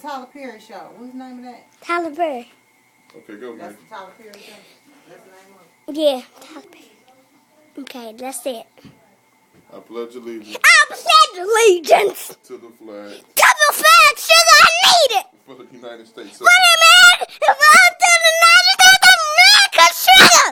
Tyler Perry show. What's the name of that? Tyler Perry. Okay, go, man. That's the Tyler Perry show. That's the name of it. Yeah, Tyler Perry. Okay, that's it. I pledge allegiance I pledge allegiance to the flag to the flag, sugar, I need it. for the United States of What a man! If I'm to the United States of America, sugar!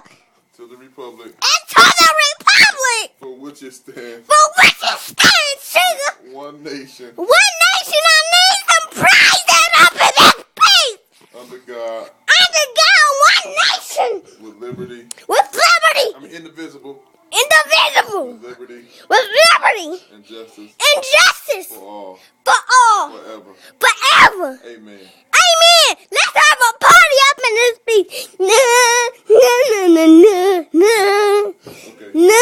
to the republic And to the republic! for which it stands, For which it stands, sugar! one nation, One nation, I need some praise and up in this peace! under God, Under God, one nation! with liberty, With liberty! indivisible, Indivisible! with liberty With liberty! and justice And justice! for all, For all! forever. Forever! Amen. Amen! Let's have a party up in this beach! Na, na, na, na, na, na. Okay. Na,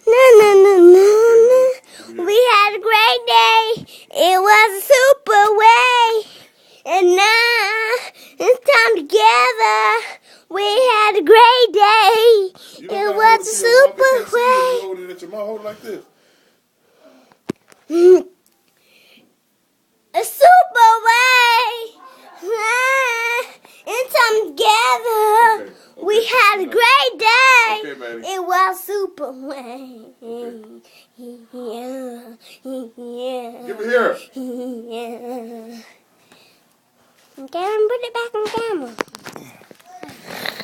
na, na, na, na, na. We had a great day. It was a super way. And now it's time together. We had a great day. You It don't was a gotta hold it to your mouth. They super can't see you. way. You hold it at your mouth. Hold it like this. A super way. And time together. Okay, We okay. had a great day. Okay, baby. It was super way. Okay. Yeah. Give it here. Yeah. Okay, I'm put it back on camera.